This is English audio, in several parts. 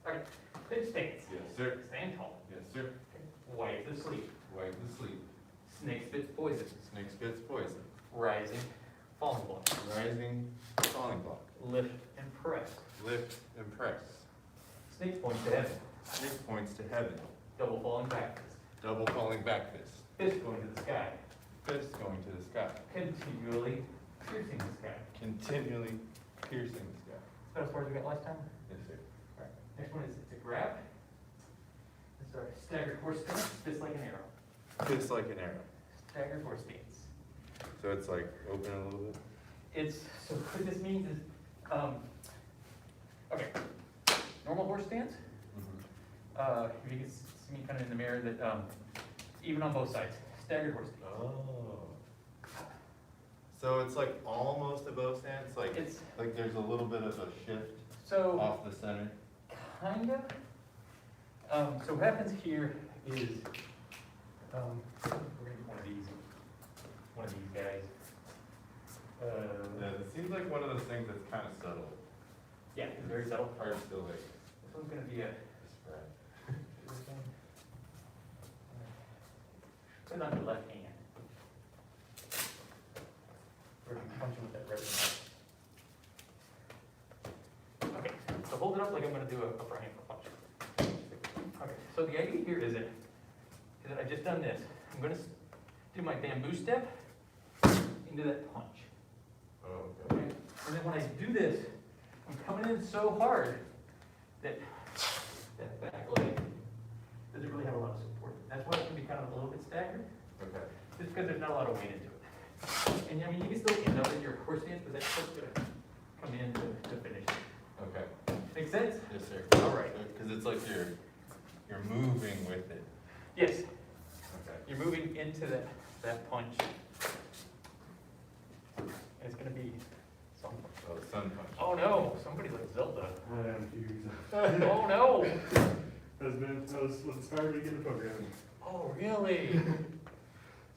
Okay, good stance. Yes, sir. Stand tall. Yes, sir. Okay. Wipe the sleep. Wipe the sleep. Snake spits poison. Snake spits poison. Rising, falling block. Rising, falling block. Lift and press. Lift and press. Snake points to heaven. Snake points to heaven. Double falling back fist. Double falling back fist. Fist going to the sky. Fist going to the sky. Continually piercing the sky. Continually piercing the sky. Is that as far as we got last time? Yes, sir. Alright. Next one is it's a grab. It's our staggered horse stance. Fist like an arrow. Fist like an arrow. Staggered horse stance. So it's like open a little bit. It's, so what this means is, okay, normal horse stance, if you can see me kind of in the mirror, that, even on both sides, staggered horse stance. Oh. So it's like almost a bow stance, like It's, like there's a little bit of a shift so, off the center. kind of, so what happens here is, we're gonna get one of these guys. Yeah, it seems like one of those things that's kind of subtle. Yeah, it's very subtle. Hard to like This one's gonna be a, spread. put it on your left hand. We're gonna punch him with that red one. Okay, so hold it up like I'm gonna do a upper ankle punch. Okay, so the idea here is that I've just done this. I'm gonna do my bamboo step into that punch. Oh, Okay, and then when I do this, I'm coming in so hard that that back leg doesn't really have a lot of support. That's why it can be kind of a little bit staggered, Okay. just because there's not a lot of weight into it. And I mean, you can still end up in your horse stance, but that's just gonna come in to finish it. Okay. Make sense? Yes, sir. All right. Because it's like you're moving with it. Yes, Okay. you're moving into that punch. And it's gonna be some. Oh, sun punch. Oh no, somebody like Zelda. I am huge. Oh no. I was inspired to get the program. Oh really?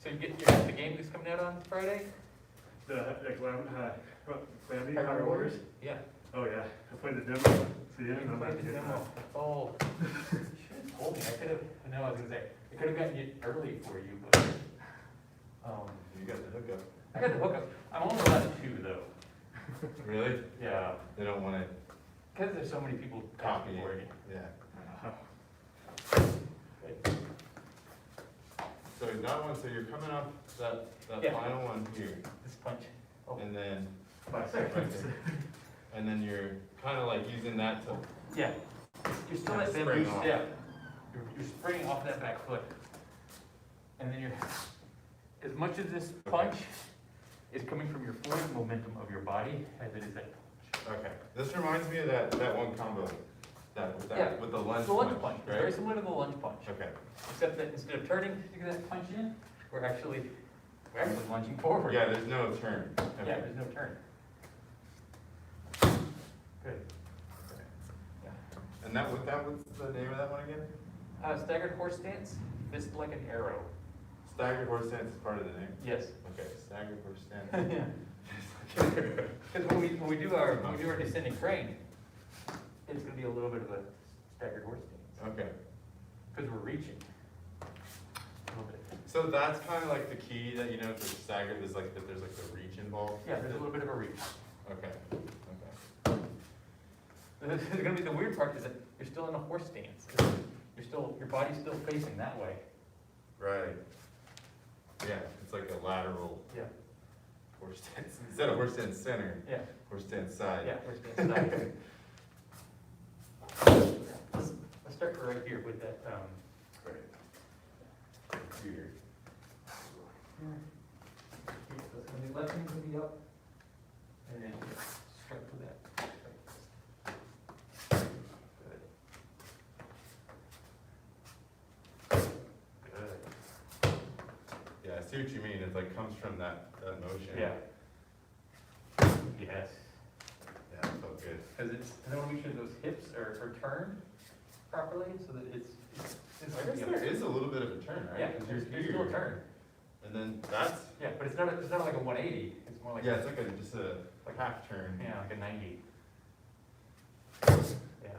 So you got the game that's coming out on Friday? The Clammy High Warriors? Yeah. Oh yeah, I played the demo. So yeah, You I'm played not the getting demo. Oh, you should have told me. I could have. No, I was gonna say I could have gotten it early for you, but You got the hookup. I got the hookup. I'm only allowed 2 though. Really? Yeah, They don't want to because there's so many people copy copying it. Yeah. it. So that one. So you're coming up that Yeah. final one here, This punch. Oh, and then 5 seconds. right there. And then you're kind of like using that to. Yeah. You're still Kinda at bamboo spring off. step. You're springing off that back foot. And then as much of this punch is coming from your forward momentum of your body as it is that punch. Okay. This reminds me of that one combo. Yeah. With the lunge It's the lunge punch, punch. It's right? very similar to the lunge punch. Okay. Except that instead of turning to get that punch in, we're actually lunging forward. Yeah. There's no turn. Okay. Yeah, there's no turn. Good. Yeah. And what's the name of that one again? Staggered horse stance, fist like an arrow. Staggered horse stance is part of the name? Yes. Okay, staggered horse stance. Yeah. Because when we do our descending crane, it's gonna be a little bit of a staggered horse stance, Okay. because we're reaching. A little bit. So that's kind of like the key that, to staggered is like that there's like the reach involved? Yeah, there's a little bit of a reach. Okay, okay. It's gonna be the weird part is that you're still in a horse stance. Your body's still facing that way. Right. Yeah, it's like a lateral Yeah. horse stance. Instead of horse stance center, Yeah. horse stance side. Yeah, horse stance side. Let's start right here with that, Right. Here. So it's gonna be left hand's gonna be up, and then strike with that. Good. Good. Yeah, I see what you mean. It like comes from that motion. Yeah. Yes. Yeah, that felt good. Because I want to make sure those hips are turned properly, so that it's I guess there is a little bit of a turn, right? Yeah, 'Cause there's you're still a here, turn. and then that's, Yeah, but it's not like a 180, it's more like. yeah, it's like just a half turn. Yeah, like a 90. Yeah.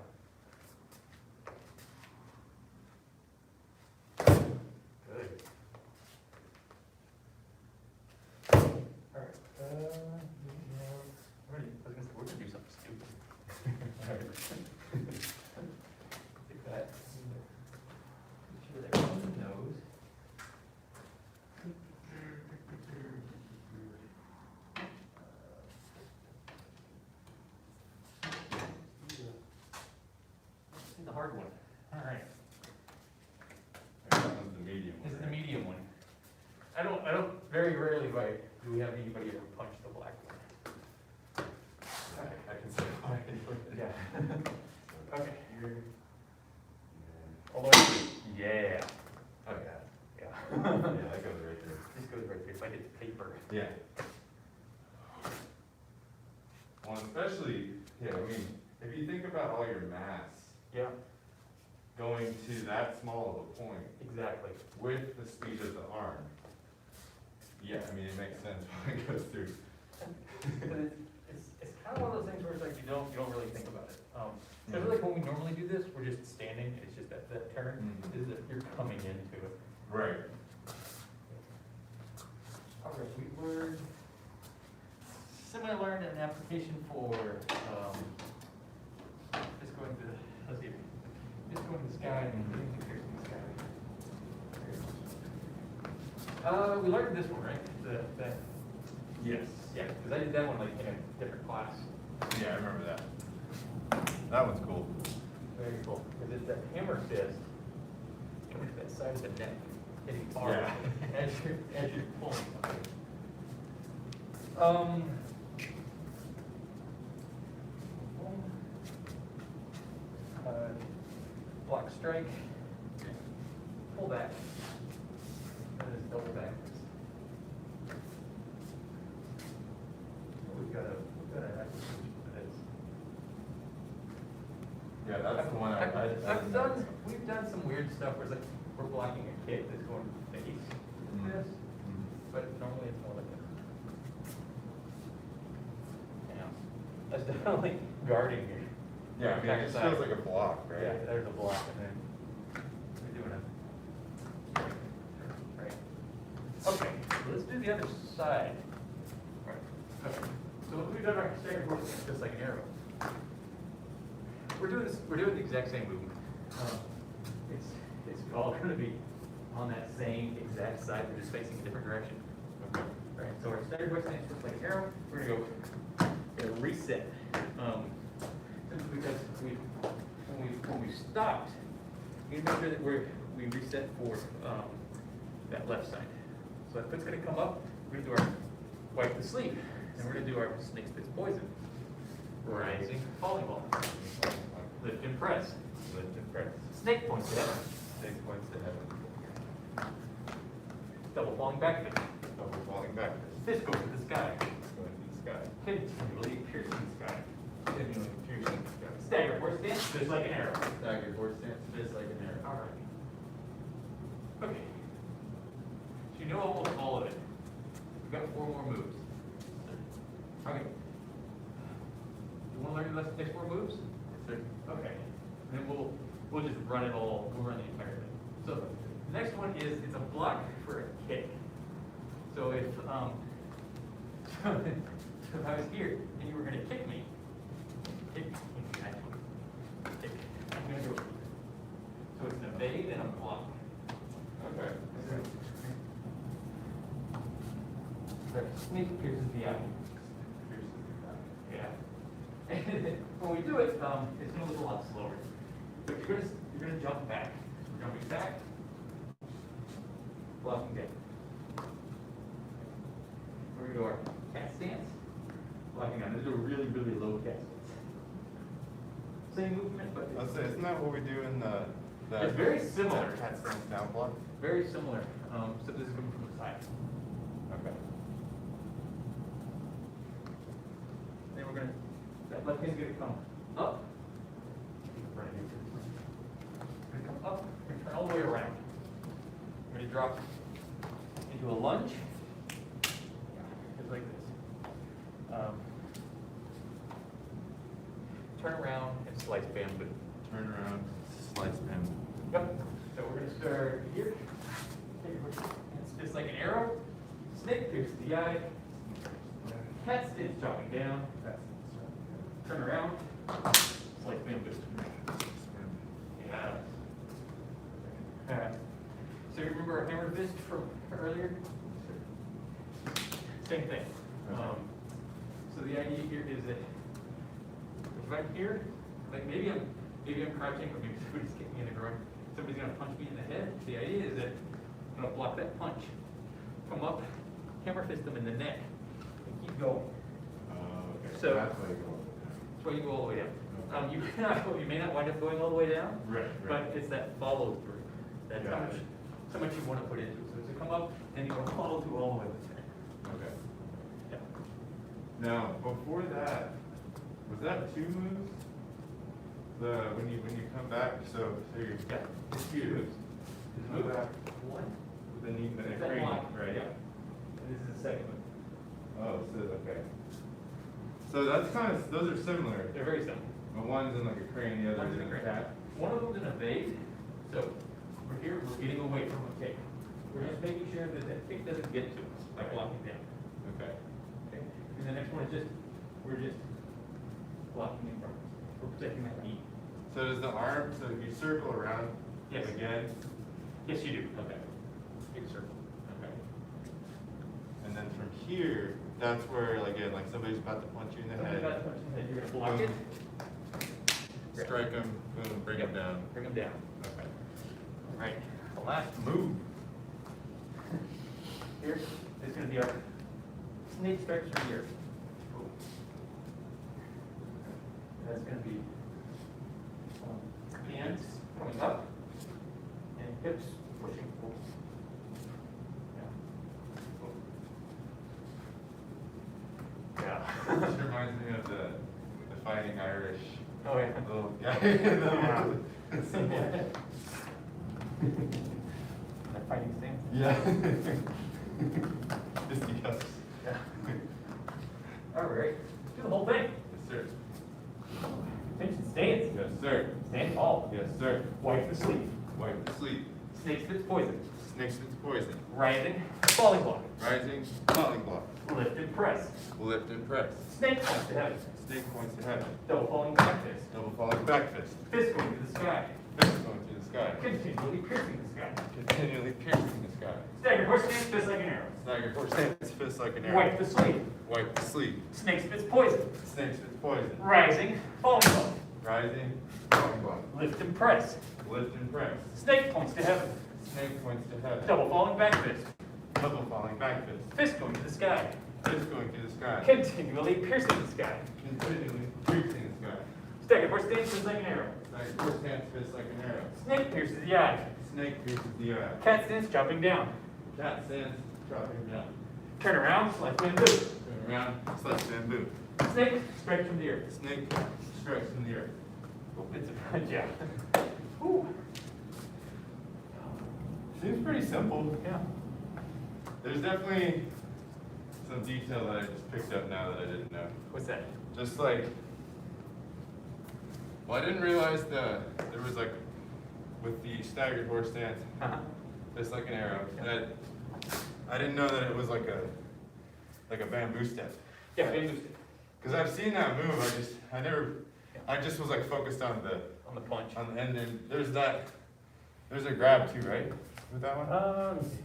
hard one. All right, That one's the medium this one, is the right? medium one. Very rarely do we have anybody ever punch the black one. I can say why. Yeah. Okay. Yeah. All the way. Yeah. Oh, yeah. Yeah. Yeah, that goes right there. This goes right there, if I did paper. Yeah. Well, especially, yeah, I mean, if you think about all your mass Yeah, going to that small of a point exactly. with the speed of the arm, yeah, I mean, it makes sense when it goes through. But it's kind of one of those things where it's like you don't really think about it. I feel like when we normally do this, we're just standing, it's just that turn, Mhm. is that you're coming into it. Right. All right, we learned, similar learned an application for, just going to, let's see, just going to the sky and piercing the sky. We learned this one, right? The, Yes. yeah, because I did that one like in a different class. Yeah, I remember that. That one's cool. Very cool, because it's that hammer fist coming to that side of the neck, hitting hard Yeah. as you're pulling something. Block strike, pull back, and then double backwards. We've got an application for this. Yeah, that's the one I've done, we've done some weird stuff where it's like, we're blocking a kick that's going face like this, but normally it's more like that. Yeah, that's definitely guarding you. Yeah, I mean, it just feels like a block, right? Yeah, there's a block and then we're doing a, right. Okay, so let's do the other side. Right. Okay, so we've done our second course, just like an arrow. We're doing the exact same movement. It's all gonna be on that same exact side, we're just facing a different direction. Okay. Right, so our standard voice is just like an arrow, we're gonna reset. Simply because when we stopped, we need to make sure that we reset for, that left side. So if it's gonna come up, we're gonna do our wipe the sleep, and we're gonna do our snake spits poison. Rising, falling ball. Lift and press. Lift and press. Snake points to heaven. 6 points to heaven. Double falling back fist. Double falling back. Fist goes to the sky. Going to the sky. Continually piercing the sky. Continually piercing the sky. Stagger horse stance, just like an arrow. Staggered horse stance, just like an arrow. All right. Okay. So you know almost all of it. We've got 4 more moves. Okay. You want to learn the next 4 moves? Sure. Okay. And then we'll just run it all. We'll run the entire thing. So the next one is it's a block for a kick. So if so if I was here and you were going to kick me, kick. I'm going to go. So it's an evade and a block. Okay. The snake pierces the eye. Yeah. And when we do it, it's going to look a lot slower. But you're going to jump back. Jumping back, blocking down. We're going to do our cat stance, blocking down. This is a really, really low cat stance. Same movement, but I'd say, isn't that what we do in the? It's very similar. Cat stance down block? very similar. So this is coming from the side. Okay. Then we're gonna, that left hand's gonna come up. Gonna come up and turn all the way around. We're gonna drop into a lunge, just like this. Turn around and slice bamboo. Turn around, slice bamboo. Yep. So we're gonna start here. It's just like an arrow. Snake pierces the eye. Cat stance dropping down. Turn around. Slice bamboo. Yeah. Alright. So you remember our hammer fist from earlier? Same thing. So the idea here is that if I'm here, like maybe I'm maybe I'm crouching, or maybe somebody's kicking me in the groin, somebody's gonna punch me in the head. The idea is that I'm gonna block that punch, come up, hammer fist them in the neck, and keep going. Okay. So- That's why you go. That's why you go all the way down. You may not wind up going all the way down, Right, but it's that follow through. That's how Got much, it. so much you wanna put into it. So to come up, and you wanna follow through all the way with it. Okay. Yeah. Now, before that, was that two moves? When you come back, so you Yeah. it's two moves. Move. Come back One. with the knee, the Is that crane, one? right? Yeah. And this is the second one. Oh, so okay. So that's kind of, those are similar. They're very similar. But one's in like a crane, the other's One's in in a a crane. cat. One of them's in a vase, so we're here, we're getting away from a kick. We're just making sure that that kick doesn't get to us by Right. blocking down. Okay. Okay? And the next one is we're just blocking in front. We're protecting that knee. So does the arm, so you circle around Yes. again? Yes, you do. Okay. Big circle. Okay. And then from here, that's where, like, again, like somebody's about to punch you in the Somebody's about to head. punch in the head, you're gonna block it. Strike him, boom, bring him down. Bring them down. Okay. All right, the last move. Here is gonna be our snake strikes from here. That's gonna be hands coming up and hips pushing forward. Yeah. This reminds me of the Fighting Irish Oh, yeah. little guy. Yeah. The symbol. That fighting stance? Yeah. Fisticuffs. Yeah. All right, let's do the whole thing. Yes, sir. Attention, stance. Yes, sir. Stand tall. Yes, sir. Wipe the sleeve. Wipe the sleep. Snake spits poison. Snake spits poison. Rising, falling block. Rising, falling block. Lift and press. Lift and press. Snake points to heaven. Snake points to heaven. Double falling back fist. Double falling back fist. Fist going to the sky. Fist going to the sky. Continually piercing the sky. Continually piercing the sky. Staggered horse stance, fist like an arrow. Staggered horse stance, fist like an arrow. Wipe the sleeve. Wipe the sleeve. Snake spits poison. Snake spits poison. Rising, falling block. Rising, falling block. Lift and press. Lift and press. Snake points to heaven. Snake points to heaven. Double falling back fist. Double falling back fist. Fist going to the sky. Fist going to the sky. Continually piercing the sky. Continually piercing the sky. Staggered horse stance, fist like an arrow. Staggered horse stance, fist like an arrow. Snake pierces the eye. Snake pierces the eye. Cat stance, jumping down. Cat stance, dropping down. Turn around, slice bamboo. Turn around, slice bamboo. Snake strikes from the earth. Snake strikes from the earth. Oh, it's a yeah. Ooh. Seems pretty simple. Yeah. There's definitely some detail that I just picked up now that I didn't know. What's that? Just like, well, I didn't realize there was like, with the staggered horse stance, Uh-huh. just like an arrow, Yeah. that I didn't know that it was like a bamboo step. Yeah, bamboo stick Cause I've seen that move, I just was like focused on the on the punch. and then there's a grab too, right? With that one? Let me see.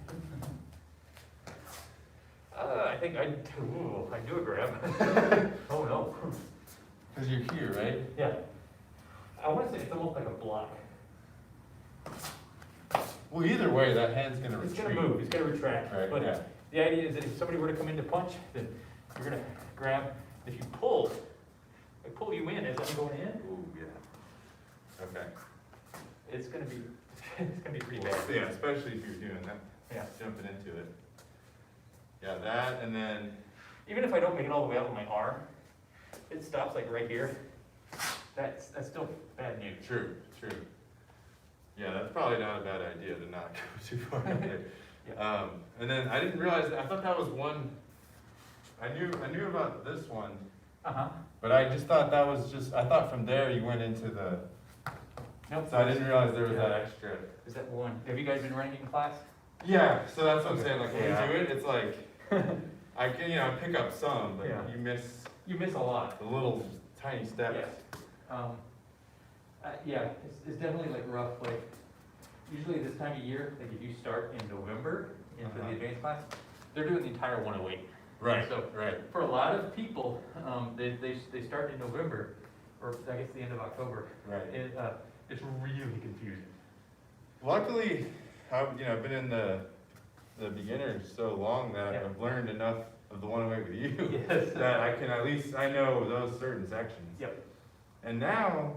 I think I do a grab. Oh no. Cause you're here, right? Yeah. I want to say it's almost like a block. Well, either way, that hand's gonna It's retreat. gonna move. It's gonna retract. Right, But yeah. the idea is that if somebody were to come in to punch, then you're gonna grab. If you pull, I pull you in as I'm going in. Ooh, yeah. Okay. It's gonna be pretty Well, bad. yeah, especially if you're doing that, Yeah. jumping into it. Yeah, that, and then, Even if I don't make it all the way out with my arm, it stops like right here. That's still bad news. true. Yeah, that's probably not a bad idea to not go too far in there. Yeah. And then I didn't realize that, I thought that was one, I knew about this one, Uh-huh. but I just thought that was I thought from there you went into the, Nope. so I didn't realize there was Yeah. that extra. Is that one? Have you guys been running in class? Yeah, so that's what I'm saying, like when Yeah. you do it, it's like, I can, pick up some, but Yeah. you miss You miss a lot. the little tiny steps. Yeah. Yeah, it's definitely like rough, like, usually this time of year, like if you start in November into the Uh-huh. advanced class, they're doing the entire 108. Right, So right. for a lot of people, they start in November or I guess the end of October. Right. It's really confusing. Luckily, I've been in the beginner so long that Yeah. I've learned enough of the one way with you Yes. that I can at least, I know those certain sections. Yep. And now,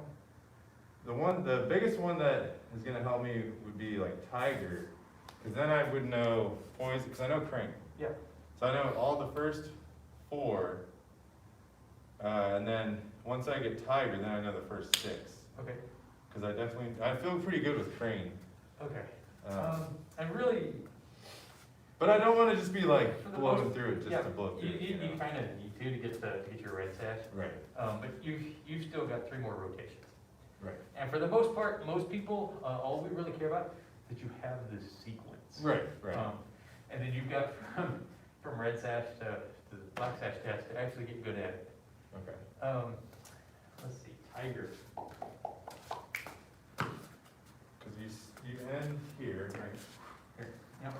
the biggest one that is gonna help me would be like Tiger, because then I would know points, because I know crank. Yeah. So I know all the first 4, and then once I get Tiger, then I know the first 6. Okay. Because I feel pretty good with crane. Okay. Uh, And really, But I don't want to just be like For the blowing most- through it just yeah, to blow through you, it. you, You know? you kind of need to get your red sash. Right, But you've still got 3 more rotations. right. And for the most part, most people, all we really care about is that you have this sequence. Right, right. And then you've got from red sash to black sash test to actually get good at it. Okay. Let's see, Tiger. Because you end here, right? Here, yep.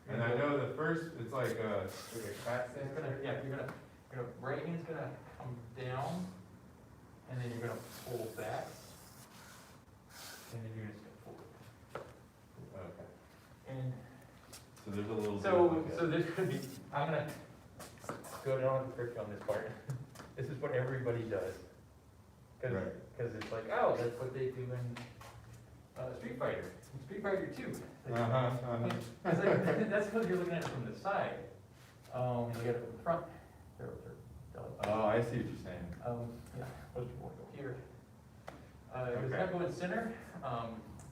And I know the first, it's like a cat It's gonna, stance. yeah, you're gonna, right hand's gonna come down, and then you're gonna pull back, and then you're gonna step forward. Okay. And So there's a little bit so, of like so this could be, I'm gonna go down the trick on this part. This is what everybody does. Cause, Right. 'cause it's like, oh, that's what they do in, Street Fighter, Street Fighter 2. It's like, that's because you're looking at it from the side. You get it from the front. Oh, I see what you're saying. Yeah, let's go here. It's not going center.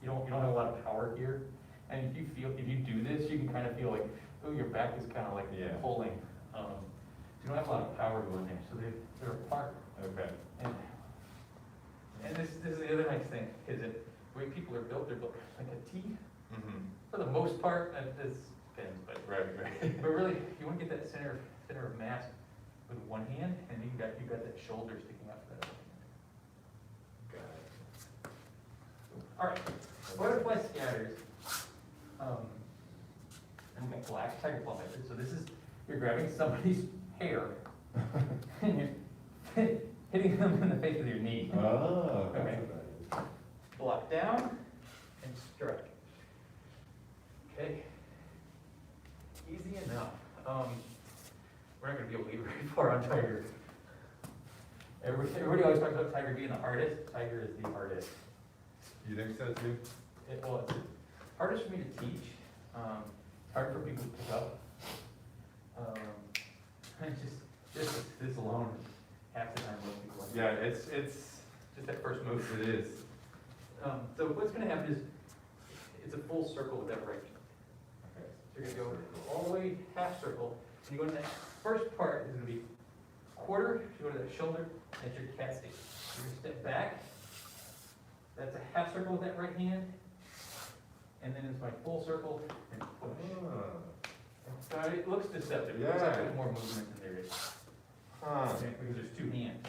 You don't have a lot of power here. And if you do this, you can kind of feel like, oh, your back is kind of like Yeah. pulling. You don't have a lot of power going there, so they're apart. Okay. And this is the other nice thing, is that the way people are built, they're built like a T. Mm-hmm. For the most part, this depends, but Right. But really, you want to get that center of mass with one hand, and you got that shoulder sticking out for that other hand. Got it. All right, butterfly scatters. And we got black tiger claw method. So this is, you're grabbing somebody's hair and you're hitting them in the face with your knee. Oh, that's Okay. what that is. Block down and strike. Okay. Easy enough. We're not gonna be able to get very far on Tiger. Everybody always talks about Tiger being the hardest. Tiger is the hardest. You think so too? Well, it's hardest for me to teach. It's hard for people to pick up. And just this alone, half the time most people. Yeah, it's Just that first move. it is. So what's gonna happen is, it's a full circle with that right knee. Okay. So you're gonna go all the way half circle, and you go to that first part is gonna be quarter, you go to that shoulder, that's your cat stance. You're gonna step back, that's a half circle with that right hand, and then it's my full circle and push. So it looks deceptive, it looks like there's more movement than there is, Huh. okay, because there's 2 hands.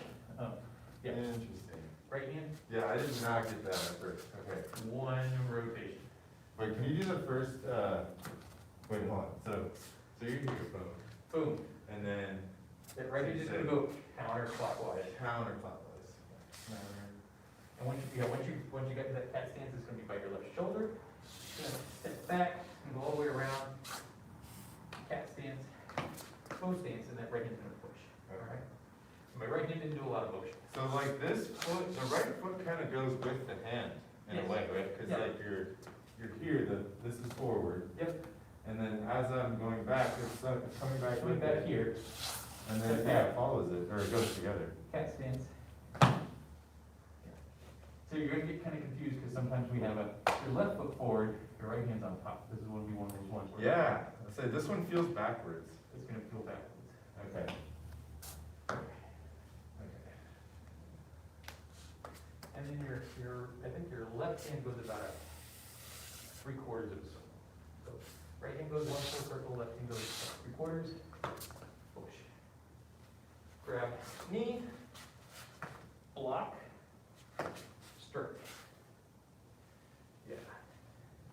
Yeah, Interesting. right hand, Yeah, I did not get that at first. Okay. 1 rotation. Wait, can you do the first, wait, hold on. So you're here, boom. Boom. And then That right hand's just gonna go counterclockwise. counterclockwise. And once you get to that cat stance, it's gonna be by your left shoulder. You're gonna step back and go all the way around. Cat stance, bow stance, and that right hand's gonna push. Alright? So my right hand didn't do a lot of motion. So like this foot, the right foot kind of goes with the hand in Yes. a way, right? Because Yeah. like you're here, this is forward. Yep. And then as I'm going back, it's coming back Coming with back it. here, And then, yeah, it follows it, or it goes together. cat stance. So you're gonna get kinda confused, because sometimes we have your left foot forward, your right hand's on top. This is gonna be one of those ones where. Yeah, I say this one feels backwards. It's gonna feel backwards. Okay. Okay. And then I think your left hand goes about 3/4 of a circle. So right hand goes 1 full circle, left hand goes 3/4, push. Grab knee, block, strike. Yeah,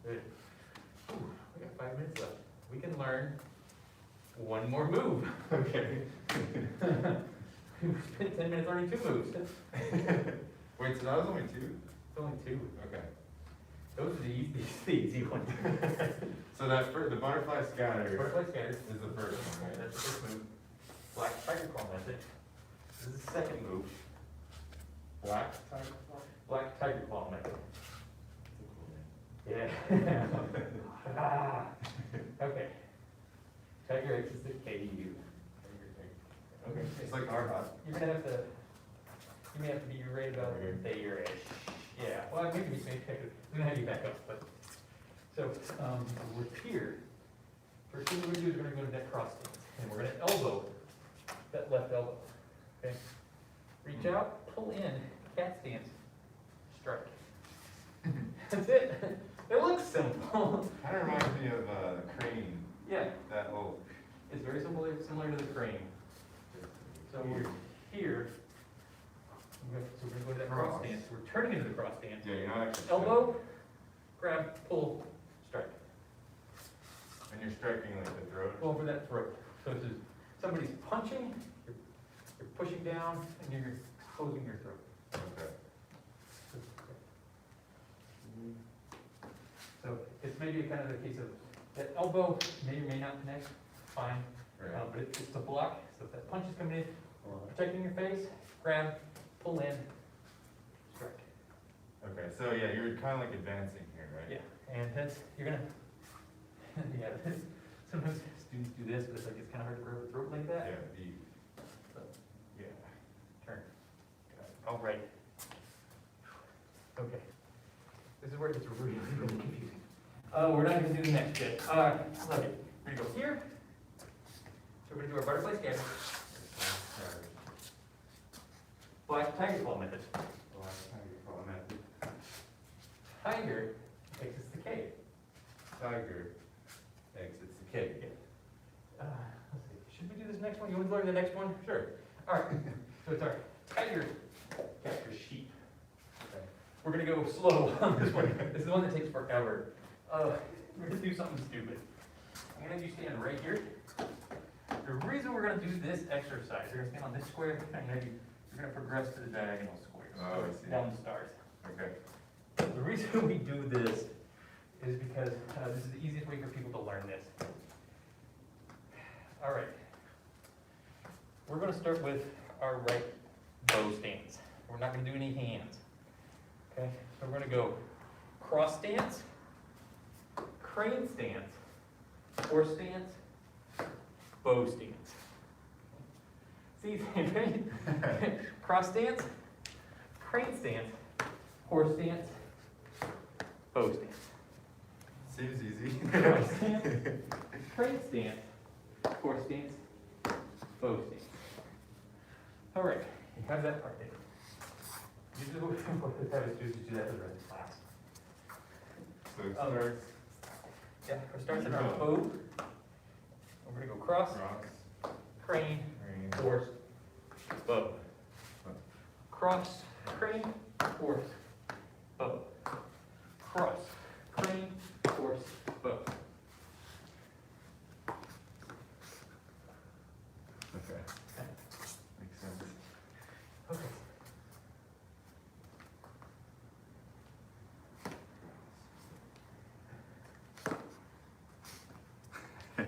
good. Ooh, we got 5 minutes left. We can learn one more move. Okay. We spent 10 minutes learning 2 moves. It's Wait, so that was only two? only 2. Okay. Those are the easy ones. So the butterfly scatter Butterfly scatters. is the first one, right? That's the first move. Black tiger claw method. This is the second move. Black tiger claw? Black tiger claw method. That's a cool name. Yeah. Ah. Okay. Tiger X is the KU. Okay, it's like our hot. You're gonna have to, you may have to be right about there-ish. Yeah, well, maybe we may check it, we're gonna have you back up, but, so, we're here. First thing we're gonna do is we're gonna go to that cross stance, and we're gonna elbow that left elbow, okay? Reach out, pull in, cat stance, strike. That's it. It looks simple. Kind of reminds me of the crane, Yeah, that little. it's very similar to the crane. So we're here, so we're gonna go to that cross Cross. stance, we're turning into the cross stance. Yeah, you're not actually. Elbow, grab, pull, strike. And you're striking like the throat. Go over that throat. So this is, somebody's punching, you're pushing down, and you're exposing your throat. Okay. So it's maybe kind of a case of, that elbow may or may not connect, fine, Right. but it's a block, so if that punch is coming in, protecting your face, grab, pull in, strike. Okay, so yeah, you're kind of like advancing here, right? Yeah, and that's, you're gonna, yeah, this, sometimes students do this, but it's like, it's kind of hard to grab a throat like that. Yeah, yeah. Turn. All right. Okay. This is where it gets really, really confusing. We're not gonna do the next bit. Look it. We're gonna go here. So we're gonna do our butterfly scatter. Black tiger claw method. Tiger exits the cave. Tiger exits the cave. Let's see. Should we do this next one? You want to learn the next one? Sure. All right. So it's our tiger captures sheep. Okay. We're gonna go slow on this one. This is the one that takes forever. We're gonna do something stupid. I'm gonna have you stand right here. The reason we're gonna do this exercise, you're gonna stand on this square, and then you're gonna progress to the diagonal squares. Oh, I see. Down the stars. Okay. The reason we do this is because this is the easiest way for people to learn this. All right. We're gonna start with our right bow stance. We're not gonna do any hands. Okay, so we're gonna go cross stance, crane stance, horse stance, bow stance. See, right? Cross stance, crane stance, horse stance, bow stance. Seems easy. Cross stance, crane stance, horse stance, bow stance. All right, you have that part there. Usually what we have is students do that for the rest of the class. So it starts Yeah, it starts in our bow. We're gonna go cross, cross, crane, crane, horse, bow. Cross, crane, horse, bow. Cross, crane, horse, bow. Okay. Makes sense. Okay.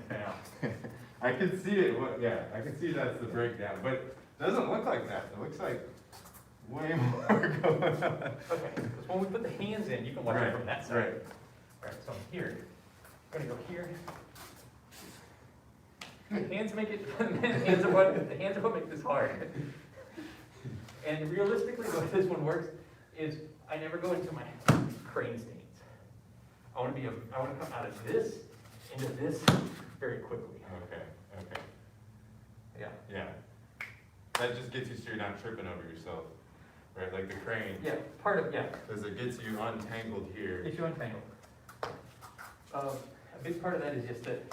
Now, I can see it, yeah, I can see that's the breakdown, but it doesn't look like that. It looks like way more going on. okay, because when we put the hands in, you can watch it from that side. Right. All right, so I'm here. I'm gonna go here. The hands make it, the hands are what make this hard. And realistically, the way this one works is I never go into my crane stance. I wanna come out of this into this very quickly. Okay, okay, Yeah. yeah. That just gets you so you're not tripping over yourself, right? Like the crane, Yeah, part of, yeah, because it gets you untangled here. if you untangle. A big part of that is just that,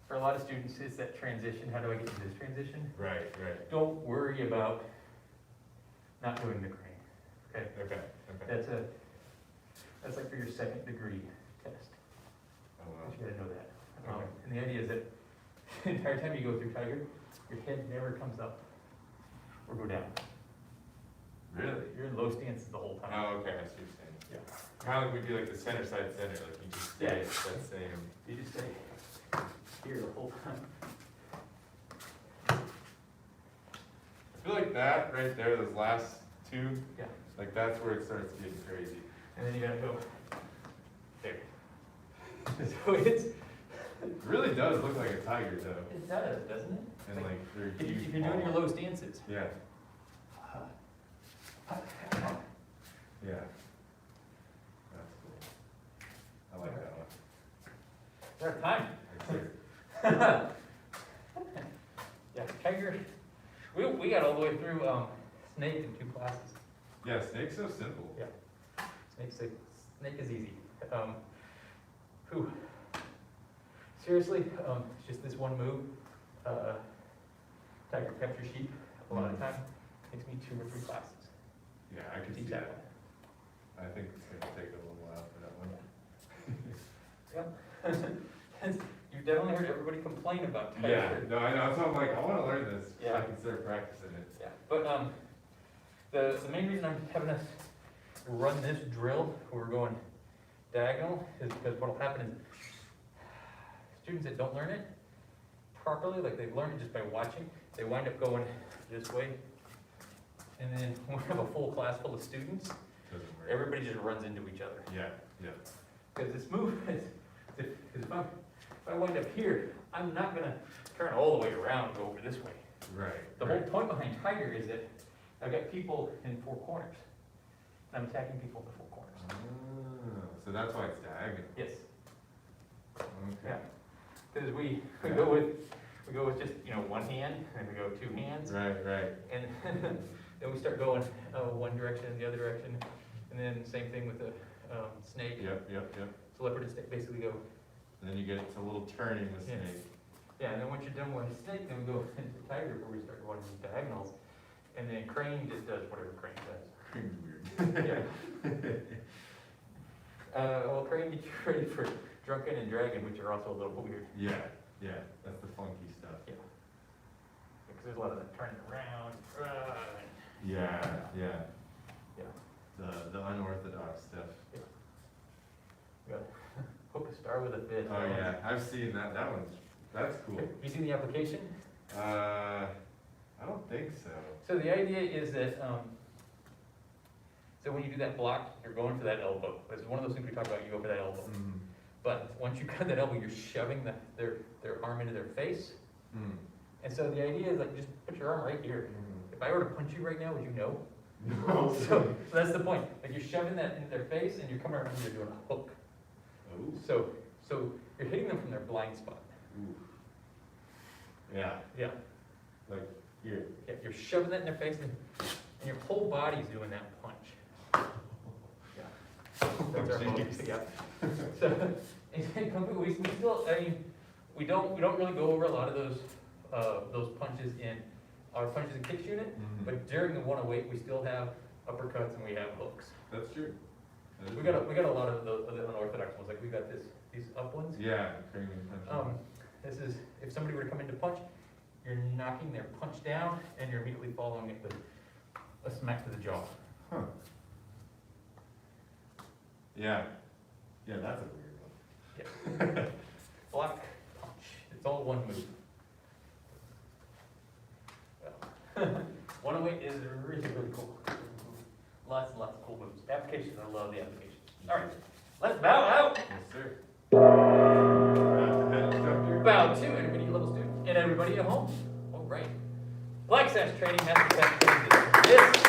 for a lot of students, is that transition, how do I get to this transition? Right, right. Don't worry about not doing the crane, okay? Okay, okay. That's like for your second degree test, Oh, wow. you gotta know that. Okay. And the idea is that the entire time you go through Tiger, your head never comes up. go down. Really? You're in low stances the whole time. Oh, okay, I see what you're saying. Yeah. Kind of like we do like the center side center, like you just stay at that same. You just stay here the whole time. I feel like that right there, those last two, Yeah. like that's where it starts getting crazy. And then you gotta go there. So it's, It really does look like a tiger though, it does, doesn't it? and like they're If huge. you're doing your paws. low stances. Yeah, yeah. That's cool. I like that one. We're out of time. That's it. Yeah, tiger, we got all the way through, snake in 2 classes. Yeah, snake's so simple. Yeah. Snake is easy. Whew. Seriously, it's just this one move. Tiger capture sheep, a lot of time, takes me 2 or 3 classes Yeah, I to can see teach that. that one. I think it's gonna take a little while for that one. Yep. You've definitely heard everybody complain about tiger. Yeah, no, I know, so I'm like, I wanna learn this, so Yeah. I can start practicing it. Yeah, but, the main reason I'm having us run this drill, where we're going diagonal, is because what'll happen is, students that don't learn it properly, like they've learned it just by watching, they wind up going this way. And then when we have a full class full of students, Doesn't work. everybody just runs into each other. Yeah, yeah. Because this move is, if I wind up here, I'm not gonna turn all the way around and go over this way. Right. The whole point behind tiger is that I've got people in 4 corners. I'm attacking people in the 4 corners. Oh, so that's why it's diagonal. Yes, Okay. yeah. Because we go with just, 1 hand, and we go 2 hands, Right, right. and then we start going one direction and the other direction, and then same thing with the snake. Yep, yep, yep. So leopard and snake basically go, And then you get to a little turning with Yeah. snake. yeah, and then once you're done with the snake, then we go into tiger where we start going in diagonals, and then crane just does whatever crane does. Crane's weird. Yeah. Well, crane gets you ready for drunken and dragon, which are also a little weird. Yeah, yeah, that's the funky stuff. Yeah. Because there's a lot of that turning around. Yeah, yeah. Yeah. The unorthodox stuff. We got hook a star with a fish. Oh, yeah, I've seen that, that's cool. Have you seen the application? I don't think so. So the idea is that, so when you do that block, you're going for that elbow. It's one of those things we talk about, you go for that elbow. Mm. But once you cut that elbow, you're shoving their arm into their face. Mm. And so the idea is like, just put your arm right here. If I were to punch you right now, would you know? No. So that's the point. Like you're shoving that into their face and you're coming around and you're doing a hook. Ooh. So you're hitting them from their blind spot. Ooh. Yeah, Yeah. like here. Yeah, you're shoving that in their face and your whole body's doing that punch. Yeah. That's our focus, yeah. So, in Kung Fu, we still, I mean, we don't really go over a lot of those punches in our punches and kicks unit, Mhm. but during the 108, we still have uppercuts and we have hooks. That's true. That is We got a lot of the unorthodox ones, like we got these up ones. Yeah, crane punch. This is, if somebody were to come in to punch, you're knocking their punch down and you're immediately following it with a smack to the jaw. Huh. Yeah. Yeah, that's a weird one. Block, punch, it's all one move. Well, 108 is really, really cool. Lots and lots of cool moves. Applications, I love the applications. All right, let's bow out. Yes, sir. Head instructor. Bow to intermediate level student and everybody at home. All right. Black Sash training has to this.